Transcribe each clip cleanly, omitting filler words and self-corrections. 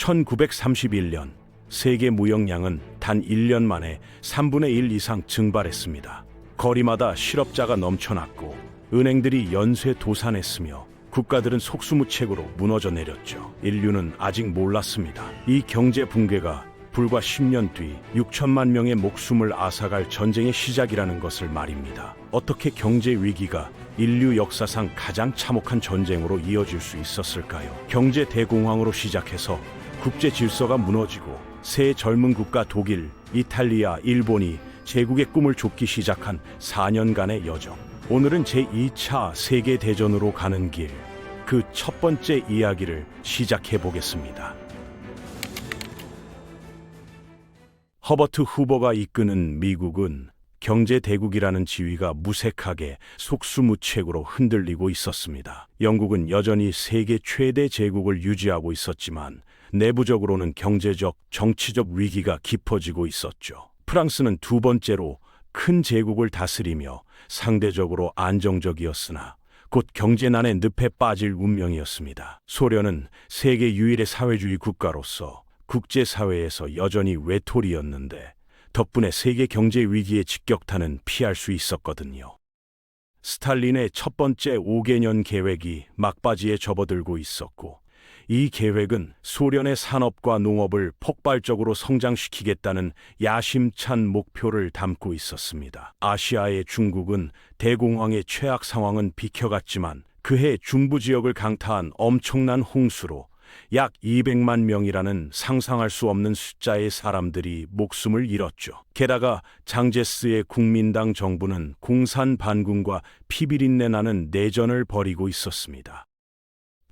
1931년 세계 무역량은 단 1년 만에 3분의 1 이상 증발했습니다. 거리마다 실업자가 넘쳐났고 은행들이 연쇄 도산했으며 국가들은 속수무책으로 무너져 내렸죠. 인류는 아직 몰랐습니다. 이 경제 붕괴가 불과 10년 뒤 6천만 명의 목숨을 앗아갈 전쟁의 시작이라는 것을 말입니다. 어떻게 경제 위기가 인류 역사상 가장 참혹한 전쟁으로 이어질 수 있었을까요? 경제 대공황으로 시작해서 국제 질서가 무너지고 새 젊은 국가 독일, 이탈리아, 일본이 제국의 꿈을 쫓기 시작한 4년간의 여정. 오늘은 제2차 세계대전으로 가는 길, 그 첫 번째 이야기를 시작해 보겠습니다. 허버트 후버가 이끄는 미국은 경제 대국이라는 지위가 무색하게 속수무책으로 흔들리고 있었습니다. 영국은 여전히 세계 최대 제국을 유지하고 있었지만 내부적으로는 경제적, 정치적 위기가 깊어지고 있었죠. 프랑스는 두 번째로 큰 제국을 다스리며 상대적으로 안정적이었으나 곧 경제난의 늪에 빠질 운명이었습니다. 소련은 세계 유일의 사회주의 국가로서 국제사회에서 여전히 외톨이였는데 덕분에 세계 경제 위기의 직격탄은 피할 수 있었거든요. 스탈린의 첫 번째 5개년 계획이 막바지에 접어들고 있었고 이 계획은 소련의 산업과 농업을 폭발적으로 성장시키겠다는 야심찬 목표를 담고 있었습니다. 아시아의 중국은 대공황의 최악 상황은 비켜갔지만 그해 중부 지역을 강타한 엄청난 홍수로 약 200만 명이라는 상상할 수 없는 숫자의 사람들이 목숨을 잃었죠. 게다가 장제스의 국민당 정부는 공산반군과 피비린내 나는 내전을 벌이고 있었습니다.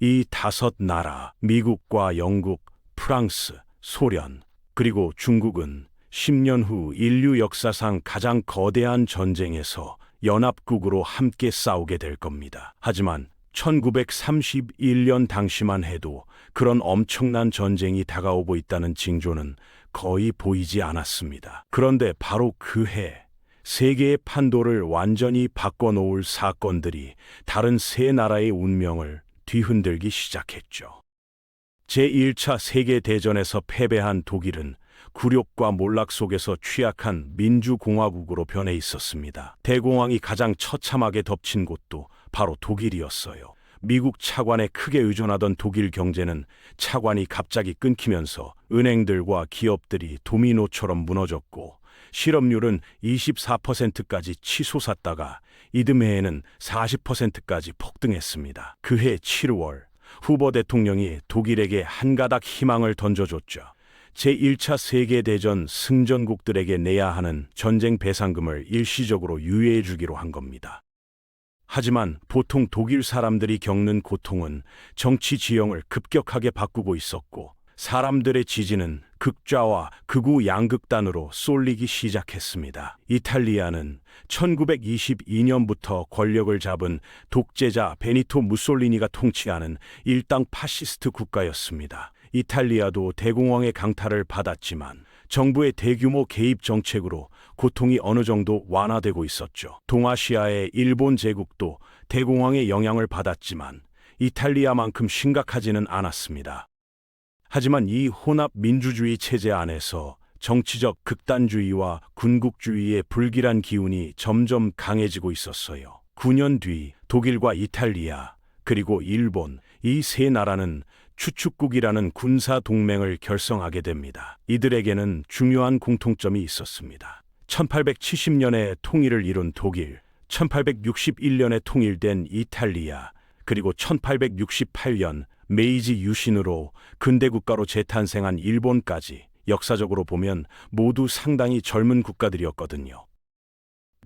이 다섯 나라, 미국과 영국, 프랑스, 소련, 그리고 중국은 10년 후 인류 역사상 가장 거대한 전쟁에서 연합국으로 함께 싸우게 될 겁니다. 하지만 1931년 당시만 해도 그런 엄청난 전쟁이 다가오고 있다는 징조는 거의 보이지 않았습니다. 그런데 바로 그 해, 세계의 판도를 완전히 바꿔놓을 사건들이 다른 세 나라의 운명을 뒤흔들기 시작했죠. 제1차 세계대전에서 패배한 독일은 굴욕과 몰락 속에서 취약한 민주공화국으로 변해 있었습니다. 대공황이 가장 처참하게 덮친 곳도 바로 독일이었어요. 미국 차관에 크게 의존하던 독일 경제는 차관이 갑자기 끊기면서 은행들과 기업들이 도미노처럼 무너졌고 실업률은 24%까지 치솟았다가 이듬해에는 40%까지 폭등했습니다. 그해 7월 후보 대통령이 독일에게 한 가닥 희망을 던져줬죠. 제1차 세계대전 승전국들에게 내야 하는 전쟁 배상금을 일시적으로 유예해 주기로 한 겁니다. 하지만 보통 독일 사람들이 겪는 고통은 정치 지형을 급격하게 바꾸고 있었고 사람들의 지지는 극좌와 극우 양극단으로 쏠리기 시작했습니다. 이탈리아는 1922년부터 권력을 잡은 독재자 베니토 무솔리니가 통치하는 일당 파시스트 국가였습니다. 이탈리아도 대공황의 강타를 받았지만 정부의 대규모 개입 정책으로 고통이 어느 정도 완화되고 있었죠. 동아시아의 일본 제국도 대공황의 영향을 받았지만 이탈리아만큼 심각하지는 않았습니다. 하지만 이 혼합 민주주의 체제 안에서 정치적 극단주의와 군국주의의 불길한 기운이 점점 강해지고 있었어요. 9년 뒤 독일과 이탈리아, 그리고 일본, 이 세 나라는 추축국이라는 군사 동맹을 결성하게 됩니다. 이들에게는 중요한 공통점이 있었습니다. 1870년에 통일을 이룬 독일, 1861년에 통일된 이탈리아, 그리고 1868년 메이지 유신으로 근대 국가로 재탄생한 일본까지 역사적으로 보면 모두 상당히 젊은 국가들이었거든요.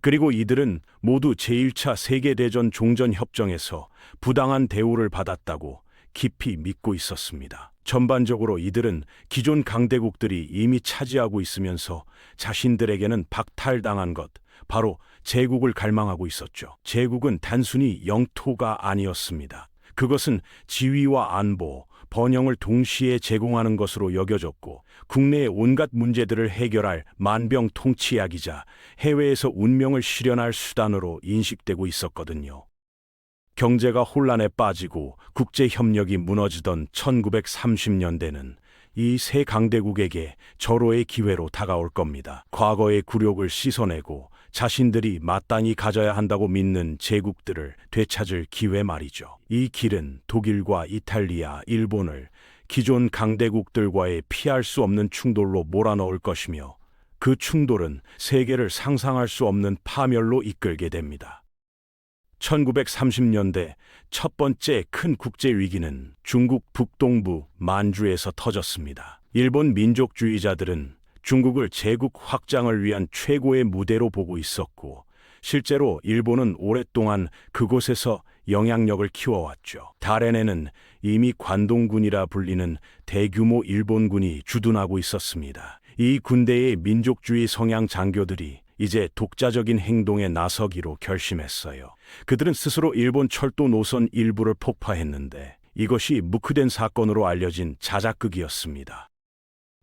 그리고 이들은 모두 제1차 세계대전 종전협정에서 부당한 대우를 받았다고 깊이 믿고 있었습니다. 전반적으로 이들은 기존 강대국들이 이미 차지하고 있으면서 자신들에게는 박탈당한 것, 바로 제국을 갈망하고 있었죠. 제국은 단순히 영토가 아니었습니다. 그것은 지위와 안보, 번영을 동시에 제공하는 것으로 여겨졌고 국내의 온갖 문제들을 해결할 만병통치약이자 해외에서 운명을 실현할 수단으로 인식되고 있었거든요. 경제가 혼란에 빠지고 국제협력이 무너지던 1930년대는 이 새 강대국에게 절호의 기회로 다가올 겁니다. 과거의 굴욕을 씻어내고 자신들이 마땅히 가져야 한다고 믿는 제국들을 되찾을 기회 말이죠. 이 길은 독일과 이탈리아, 일본을 기존 강대국들과의 피할 수 없는 충돌로 몰아넣을 것이며, 그 충돌은 세계를 상상할 수 없는 파멸로 이끌게 됩니다. 1930년대 첫 번째 큰 국제 위기는 중국 북동부 만주에서 터졌습니다. 일본 민족주의자들은 중국을 제국 확장을 위한 최고의 무대로 보고 있었고, 실제로 일본은 오랫동안 그곳에서 영향력을 키워왔죠. 다롄에는 이미 관동군이라 불리는 대규모 일본군이 주둔하고 있었습니다. 이 군대의 민족주의 성향 장교들이 이제 독자적인 행동에 나서기로 결심했어요. 그들은 스스로 일본 철도 노선 일부를 폭파했는데, 이것이 묵히된 사건으로 알려진 자작극이었습니다.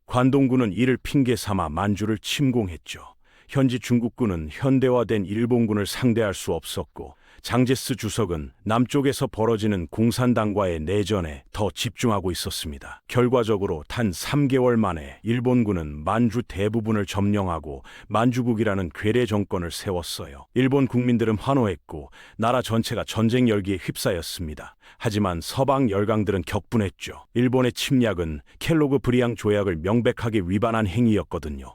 관동군은 이를 핑계 삼아 만주를 침공했죠. 현지 중국군은 현대화된 일본군을 상대할 수 없었고, 장제스 주석은 남쪽에서 벌어지는 공산당과의 내전에 더 집중하고 있었습니다. 결과적으로 단 3개월 만에 일본군은 만주 대부분을 점령하고 만주국이라는 괴뢰 정권을 세웠어요. 일본 국민들은 환호했고 나라 전체가 전쟁 열기에 휩싸였습니다. 하지만 서방 열강들은 격분했죠. 일본의 침략은 켈로그 브리앙 조약을 명백하게 위반한 행위였거든요.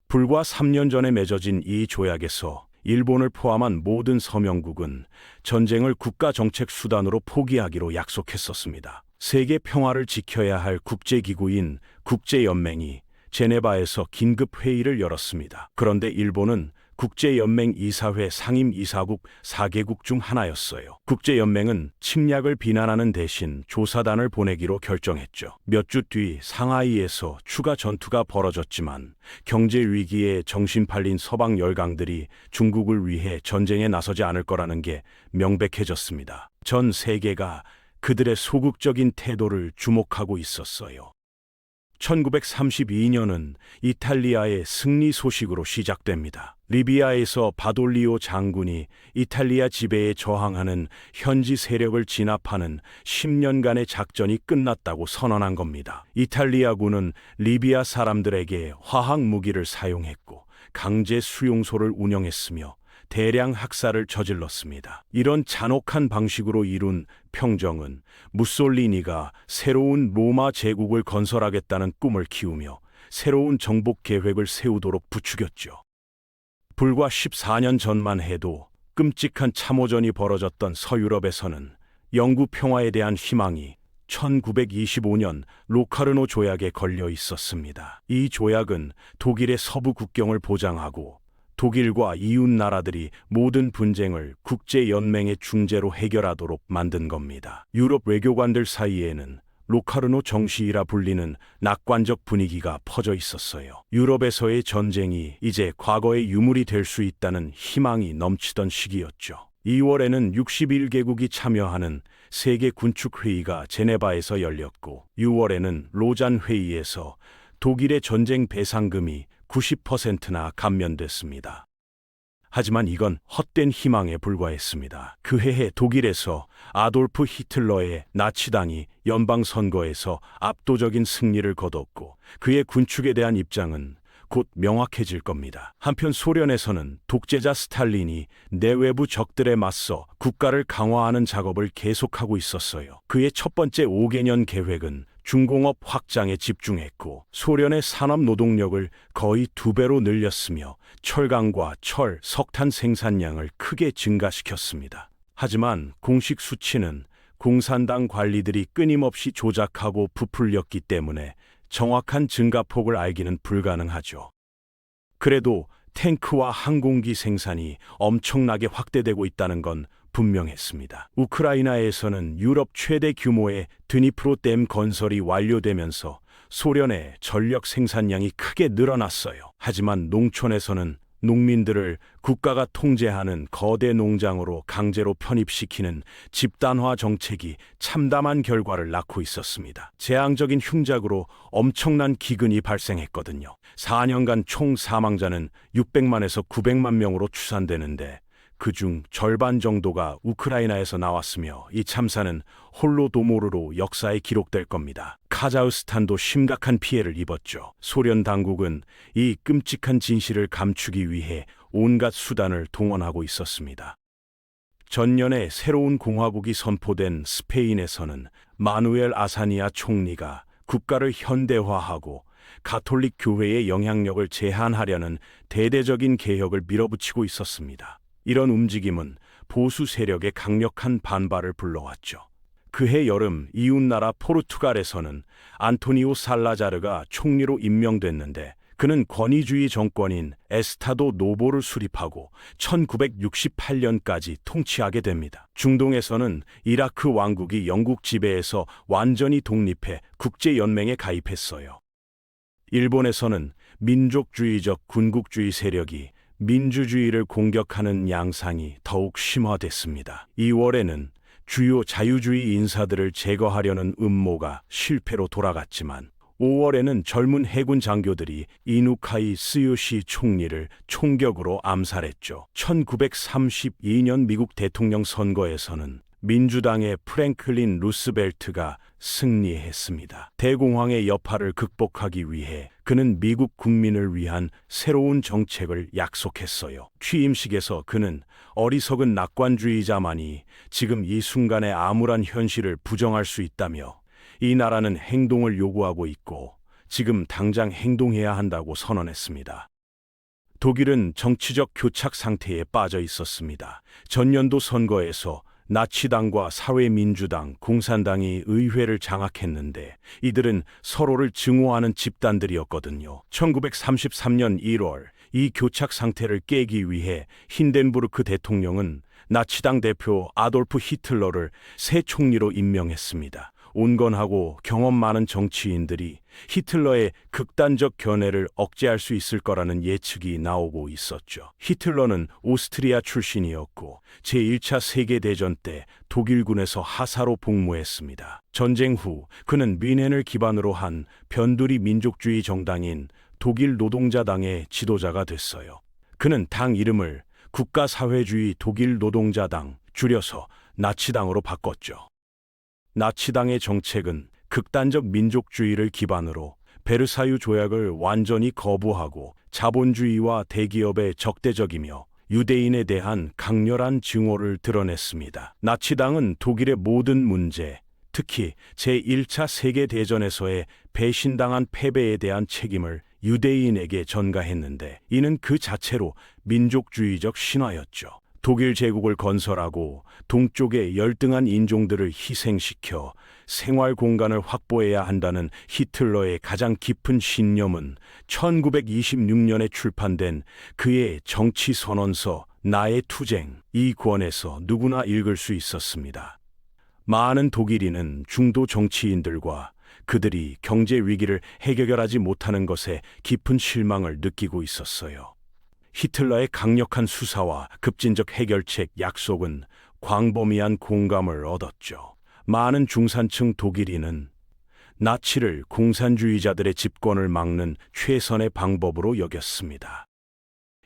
불과 3년 전에 맺어진 이 조약에서 일본을 포함한 모든 서명국은 전쟁을 국가 정책 수단으로 포기하기로 약속했었습니다. 세계 평화를 지켜야 할 국제기구인 국제연맹이 제네바에서 긴급 회의를 열었습니다. 그런데 일본은 국제연맹 이사회 상임이사국 4개국 중 하나였어요. 국제연맹은 침략을 비난하는 대신 조사단을 보내기로 결정했죠. 몇 주 뒤 상하이에서 추가 전투가 벌어졌지만 경제 위기에 정신 팔린 서방 열강들이 중국을 위해 전쟁에 나서지 않을 거라는 게 명백해졌습니다. 전 세계가 그들의 소극적인 태도를 주목하고 있었어요. 1932년은 이탈리아의 승리 소식으로 시작됩니다. 리비아에서 바돌리오 장군이 이탈리아 지배에 저항하는 현지 세력을 진압하는 10년간의 작전이 끝났다고 선언한 겁니다. 이탈리아군은 리비아 사람들에게 화학 무기를 사용했고 강제 수용소를 운영했으며 대량 학살을 저질렀습니다. 이런 잔혹한 방식으로 이룬 평정은 무솔리니가 새로운 로마 제국을 건설하겠다는 꿈을 키우며 새로운 정복 계획을 세우도록 부추겼죠. 불과 14년 전만 해도 끔찍한 참호전이 벌어졌던 서유럽에서는 영구 평화에 대한 희망이 1925년 로카르노 조약에 걸려 있었습니다. 이 조약은 독일의 서부 국경을 보장하고 독일과 이웃 나라들이 모든 분쟁을 국제연맹의 중재로 해결하도록 만든 겁니다. 유럽 외교관들 사이에는 로카르노 정시이라 불리는 낙관적 분위기가 퍼져 있었어요. 유럽에서의 전쟁이 이제 과거의 유물이 될 수 있다는 희망이 넘치던 시기였죠. 2월에는 61개국이 참여하는 세계 군축회의가 제네바에서 열렸고 6월에는 로잔 회의에서 독일의 전쟁 배상금이 90%나 감면됐습니다. 하지만 이건 헛된 희망에 불과했습니다. 그 해에 독일에서 아돌프 히틀러의 나치당이 연방선거에서 압도적인 승리를 거뒀고 그의 군축에 대한 입장은 곧 명확해질 겁니다. 한편 소련에서는 독재자 스탈린이 내외부 적들에 맞서 국가를 강화하는 작업을 계속하고 있었어요. 그의 첫 번째 5개년 계획은 중공업 확장에 집중했고 소련의 산업 노동력을 거의 2배로 늘렸으며 철강과 철, 석탄 생산량을 크게 증가시켰습니다. 하지만 공식 수치는 공산당 관리들이 끊임없이 조작하고 부풀렸기 때문에 정확한 증가폭을 알기는 불가능하죠. 그래도 탱크와 항공기 생산이 엄청나게 확대되고 있다는 건 분명했습니다. 우크라이나에서는 유럽 최대 규모의 드니프로 댐 건설이 완료되면서 소련의 전력 생산량이 크게 늘어났어요. 하지만 농촌에서는 농민들을 국가가 통제하는 거대 농장으로 강제로 편입시키는 집단화 정책이 참담한 결과를 낳고 있었습니다. 재앙적인 흉작으로 엄청난 기근이 발생했거든요. 4년간 총 사망자는 600만에서 900만 명으로 추산되는데 그중 절반 정도가 우크라이나에서 나왔으며 이 참사는 홀로도모르로 역사에 기록될 겁니다. 카자흐스탄도 심각한 피해를 입었죠. 소련 당국은 이 끔찍한 진실을 감추기 위해 온갖 수단을 동원하고 있었습니다. 전년에 새로운 공화국이 선포된 스페인에서는 마누엘 아사니아 총리가 국가를 현대화하고 가톨릭 교회의 영향력을 제한하려는 대대적인 개혁을 밀어붙이고 있었습니다. 이런 움직임은 보수 세력의 강력한 반발을 불러왔죠. 그해 여름 이웃나라 포르투갈에서는 안토니오 살라자르가 총리로 임명됐는데 그는 권위주의 정권인 에스타도 노보를 수립하고 1968년까지 통치하게 됩니다. 중동에서는 이라크 왕국이 영국 지배에서 완전히 독립해 국제연맹에 가입했어요. 일본에서는 민족주의적 군국주의 세력이 민주주의를 공격하는 양상이 더욱 심화됐습니다. 2월에는 주요 자유주의 인사들을 제거하려는 음모가 실패로 돌아갔지만 5월에는 젊은 해군 장교들이 이누카이 스요시 총리를 총격으로 암살했죠. 1932년 미국 대통령 선거에서는 민주당의 프랭클린 루스벨트가 승리했습니다. 대공황의 여파를 극복하기 위해 그는 미국 국민을 위한 새로운 정책을 약속했어요. 취임식에서 그는 어리석은 낙관주의자만이 지금 이 순간의 암울한 현실을 부정할 수 있다며 이 나라는 행동을 요구하고 있고 지금 당장 행동해야 한다고 선언했습니다. 독일은 정치적 교착 상태에 빠져 있었습니다. 전년도 선거에서 나치당과 사회민주당, 공산당이 의회를 장악했는데 이들은 서로를 증오하는 집단들이었거든요. 1933년 1월 이 교착 상태를 깨기 위해 힌덴부르크 대통령은 나치당 대표 아돌프 히틀러를 새 총리로 임명했습니다. 온건하고 경험 많은 정치인들이 히틀러의 극단적 견해를 억제할 수 있을 거라는 예측이 나오고 있었죠. 히틀러는 오스트리아 출신이었고 제1차 세계대전 때 독일군에서 하사로 복무했습니다. 전쟁 후 그는 뮌헨을 기반으로 한 변두리 민족주의 정당인 독일 노동자당의 지도자가 됐어요. 그는 당 이름을 국가사회주의 독일 노동자당, 줄여서 나치당으로 바꿨죠. 나치당의 정책은 극단적 민족주의를 기반으로 베르사유 조약을 완전히 거부하고 자본주의와 대기업에 적대적이며 유대인에 대한 강렬한 증오를 드러냈습니다. 나치당은 독일의 모든 문제, 특히 제1차 세계대전에서의 배신당한 패배에 대한 책임을 유대인에게 전가했는데 이는 그 자체로 민족주의적 신화였죠. 독일 제국을 건설하고 동쪽의 열등한 인종들을 희생시켜 생활 공간을 확보해야 한다는 히틀러의 가장 깊은 신념은 1926년에 출판된 그의 정치 선언서 나의 투쟁 이 권에서 누구나 읽을 수 있었습니다. 많은 독일인은 중도 정치인들과 그들이 경제 위기를 해결하지 못하는 것에 깊은 실망을 느끼고 있었어요. 히틀러의 강력한 수사와 급진적 해결책 약속은 광범위한 공감을 얻었죠. 많은 중산층 독일인은 나치를 공산주의자들의 집권을 막는 최선의 방법으로 여겼습니다.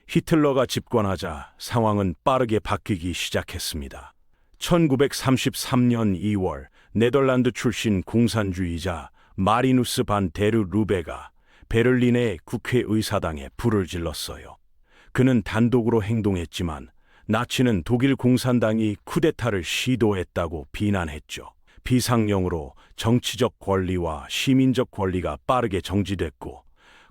히틀러가 집권하자 상황은 빠르게 바뀌기 시작했습니다. 1933년 2월 네덜란드 출신 공산주의자 마리누스 반 데르 루베가 베를린의 국회의사당에 불을 질렀어요. 그는 단독으로 행동했지만 나치는 독일 공산당이 쿠데타를 시도했다고 비난했죠. 비상령으로 정치적 권리와 시민적 권리가 빠르게 정지됐고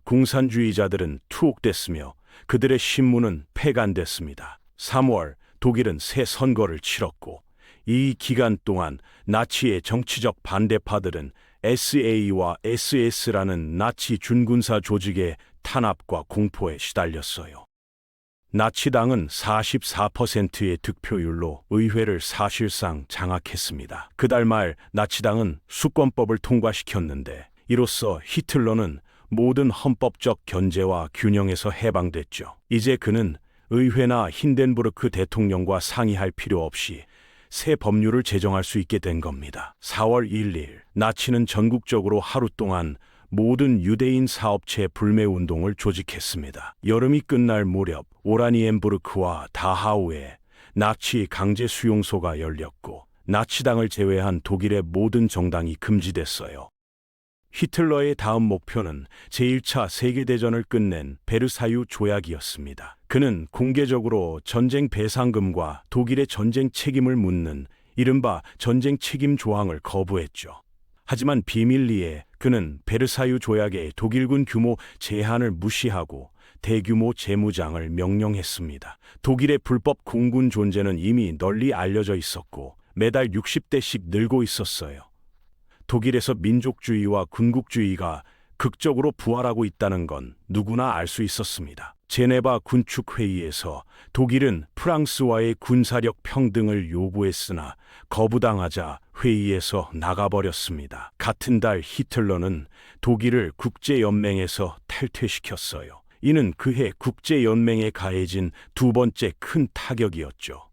공산주의자들은 투옥됐으며 그들의 신문은 폐간됐습니다. 3월 독일은 새 선거를 치렀고 이 기간 동안 나치의 정치적 반대파들은 SA와 SS라는 나치 준군사 조직의 탄압과 공포에 시달렸어요. 나치당은 44%의 득표율로 의회를 사실상 장악했습니다. 그달 말 나치당은 수권법을 통과시켰는데 이로써 히틀러는 모든 헌법적 견제와 균형에서 해방됐죠. 이제 그는 의회나 힌덴부르크 대통령과 상의할 필요 없이 새 법률을 제정할 수 있게 된 겁니다. 4월 1일 나치는 전국적으로 하루 동안 모든 유대인 사업체 불매 운동을 조직했습니다. 여름이 끝날 무렵 오라니엔부르크와 다하우에 나치 강제 수용소가 열렸고 나치당을 제외한 독일의 모든 정당이 금지됐어요. 히틀러의 다음 목표는 제1차 세계대전을 끝낸 베르사유 조약이었습니다. 그는 공개적으로 전쟁 배상금과 독일의 전쟁 책임을 묻는 이른바 전쟁 책임 조항을 거부했죠. 하지만 비밀리에 그는 베르사유 조약의 독일군 규모 제한을 무시하고 대규모 재무장을 명령했습니다. 독일의 불법 공군 존재는 이미 널리 알려져 있었고 매달 60대씩 늘고 있었어요. 독일에서 민족주의와 군국주의가 극적으로 부활하고 있다는 건 누구나 알 수 있었습니다. 제네바 군축회의에서 독일은 프랑스와의 군사력 평등을 요구했으나 거부당하자 회의에서 나가버렸습니다. 같은 달 히틀러는 독일을 국제연맹에서 탈퇴시켰어요. 이는 그해 국제연맹에 가해진 두 번째 큰 타격이었죠.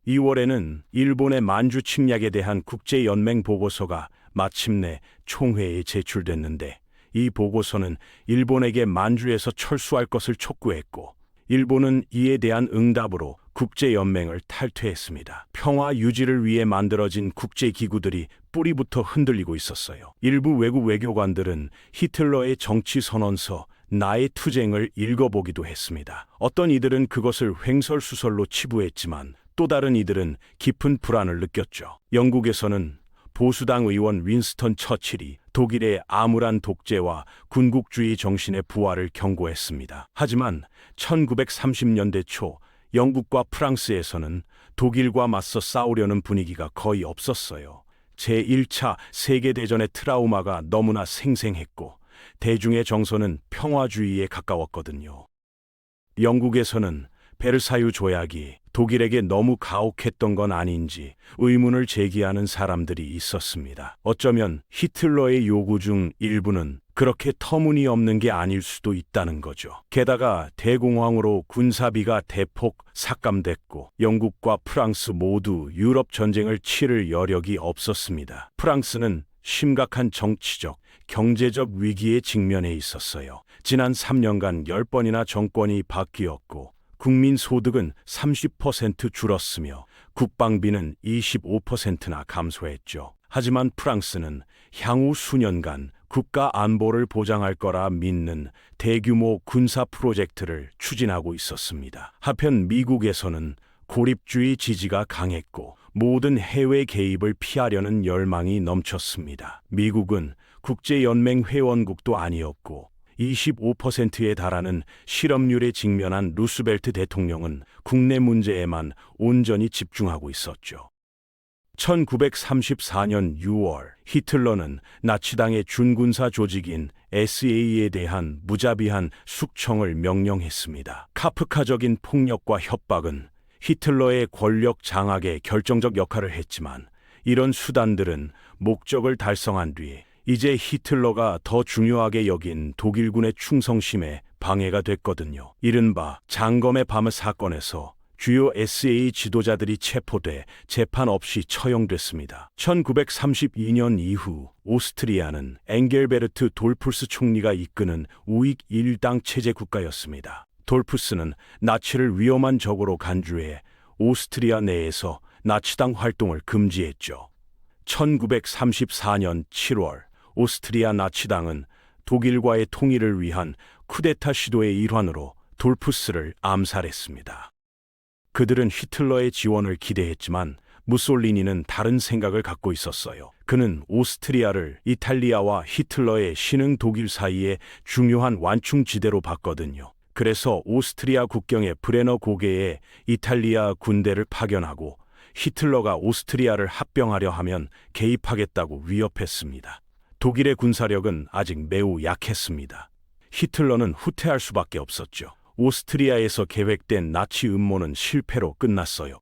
2월에는 일본의 만주 침략에 대한 국제연맹 보고서가 마침내 총회에 제출됐는데 이 보고서는 일본에게 만주에서 철수할 것을 촉구했고 일본은 이에 대한 응답으로 국제연맹을 탈퇴했습니다. 평화 유지를 위해 만들어진 국제기구들이 뿌리부터 흔들리고 있었어요. 일부 외국 외교관들은 히틀러의 정치선언서 나의 투쟁을 읽어보기도 했습니다. 어떤 이들은 그것을 횡설수설로 치부했지만 또 다른 이들은 깊은 불안을 느꼈죠. 영국에서는 보수당 의원 윈스턴 처칠이 독일의 암울한 독재와 군국주의 정신의 부활을 경고했습니다. 하지만 1930년대 초 영국과 프랑스에서는 독일과 맞서 싸우려는 분위기가 거의 없었어요. 제1차 세계대전의 트라우마가 너무나 생생했고 대중의 정서는 평화주의에 가까웠거든요. 영국에서는 베르사유 조약이 독일에게 너무 가혹했던 건 아닌지 의문을 제기하는 사람들이 있었습니다. 어쩌면 히틀러의 요구 중 일부는 그렇게 터무니없는 게 아닐 수도 있다는 거죠. 게다가 대공황으로 군사비가 대폭 삭감됐고 영국과 프랑스 모두 유럽 전쟁을 치를 여력이 없었습니다. 프랑스는 심각한 정치적, 경제적 위기에 직면해 있었어요. 지난 3년간 10번이나 정권이 바뀌었고 국민 소득은 30% 줄었으며 국방비는 25%나 감소했죠. 하지만 프랑스는 향후 수년간 국가 안보를 보장할 거라 믿는 대규모 군사 프로젝트를 추진하고 있었습니다. 한편 미국에서는 고립주의 지지가 강했고 모든 해외 개입을 피하려는 열망이 넘쳤습니다. 미국은 국제연맹 회원국도 아니었고 25%에 달하는 실업률에 직면한 루스벨트 대통령은 국내 문제에만 온전히 집중하고 있었죠. 1934년 6월 히틀러는 나치당의 준군사 조직인 SA에 대한 무자비한 숙청을 명령했습니다. 카프카적인 폭력과 협박은 히틀러의 권력 장악에 결정적 역할을 했지만 이런 수단들은 목적을 달성한 뒤 이제 히틀러가 더 중요하게 여긴 독일군의 충성심에 방해가 됐거든요. 이른바 장검의 밤 사건에서 주요 SA 지도자들이 체포돼 재판 없이 처형됐습니다. 1932년 이후 오스트리아는 엥겔베르트 돌프스 총리가 이끄는 우익 일당 체제 국가였습니다. 돌프스는 나치를 위험한 적으로 간주해 오스트리아 내에서 나치당 활동을 금지했죠. 1934년 7월 오스트리아 나치당은 독일과의 통일을 위한 쿠데타 시도의 일환으로 돌프스를 암살했습니다. 그들은 히틀러의 지원을 기대했지만 무솔리니는 다른 생각을 갖고 있었어요. 그는 오스트리아를 이탈리아와 히틀러의 신흥 독일 사이의 중요한 완충지대로 봤거든요. 그래서 오스트리아 국경의 브레너 고개에 이탈리아 군대를 파견하고 히틀러가 오스트리아를 합병하려 하면 개입하겠다고 위협했습니다. 독일의 군사력은 아직 매우 약했습니다. 히틀러는 후퇴할 수밖에 없었죠. 오스트리아에서 계획된 나치 음모는 실패로 끝났어요.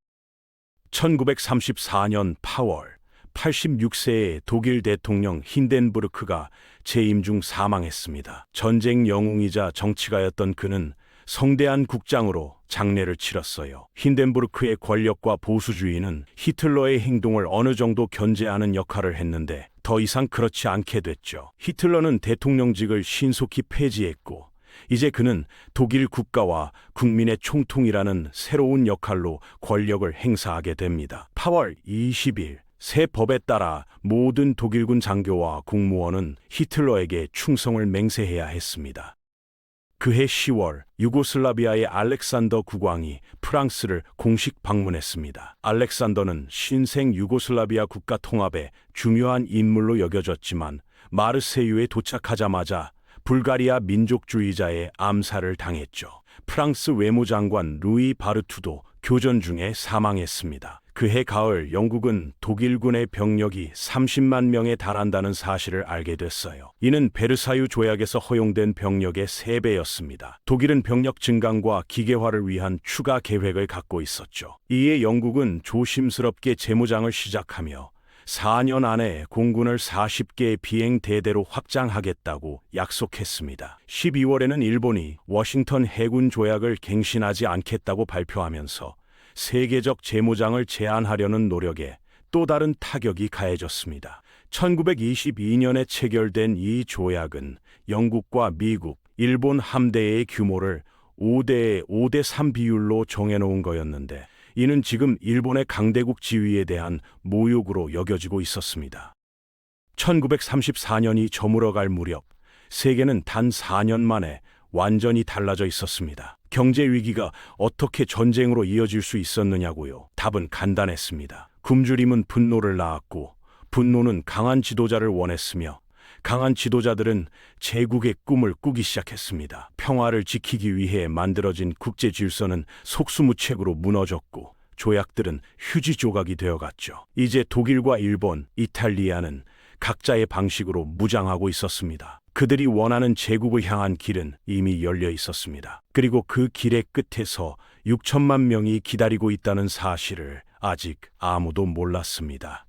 1934년 8월 86세의 독일 대통령 힌덴부르크가 재임 중 사망했습니다. 전쟁 영웅이자 정치가였던 그는 성대한 국장으로 장례를 치렀어요. 힌덴부르크의 권력과 보수주의는 히틀러의 행동을 어느 정도 견제하는 역할을 했는데 더 이상 그렇지 않게 됐죠. 히틀러는 대통령직을 신속히 폐지했고 이제 그는 독일 국가와 국민의 총통이라는 새로운 역할로 권력을 행사하게 됩니다. 8월 20일 새 법에 따라 모든 독일군 장교와 공무원은 히틀러에게 충성을 맹세해야 했습니다. 그해 10월 유고슬라비아의 알렉산더 국왕이 프랑스를 공식 방문했습니다. 알렉산더는 신생 유고슬라비아 국가 통합의 중요한 인물로 여겨졌지만 마르세유에 도착하자마자 불가리아 민족주의자의 암살을 당했죠. 프랑스 외무장관 루이 바르투도 교전 중에 사망했습니다. 그해 가을 영국은 독일군의 병력이 30만 명에 달한다는 사실을 알게 됐어요. 이는 베르사유 조약에서 허용된 병력의 3배였습니다. 독일은 병력 증강과 기계화를 위한 추가 계획을 갖고 있었죠. 이에 영국은 조심스럽게 재무장을 시작하며 4년 안에 공군을 40개의 비행 대대로 확장하겠다고 약속했습니다. 12월에는 일본이 워싱턴 해군 조약을 갱신하지 않겠다고 발표하면서 세계적 재무장을 제한하려는 노력에 또 다른 타격이 가해졌습니다. 1922년에 체결된 이 조약은 영국과 미국, 일본 함대의 규모를 5대 5대 3 비율로 정해놓은 거였는데 이는 지금 일본의 강대국 지위에 대한 모욕으로 여겨지고 있었습니다. 1934년이 저물어갈 무렵 세계는 단 4년 만에 완전히 달라져 있었습니다. 경제 위기가 어떻게 전쟁으로 이어질 수 있었느냐고요? 답은 간단했습니다. 굶주림은 분노를 낳았고 분노는 강한 지도자를 원했으며 강한 지도자들은 제국의 꿈을 꾸기 시작했습니다. 평화를 지키기 위해 만들어진 국제 질서는 속수무책으로 무너졌고 조약들은 휴지 조각이 되어갔죠. 이제 독일과 일본, 이탈리아는 각자의 방식으로 무장하고 있었습니다. 그들이 원하는 제국을 향한 길은 이미 열려 있었습니다. 그리고 그 길의 끝에서 6천만 명이 기다리고 있다는 사실을 아직 아무도 몰랐습니다.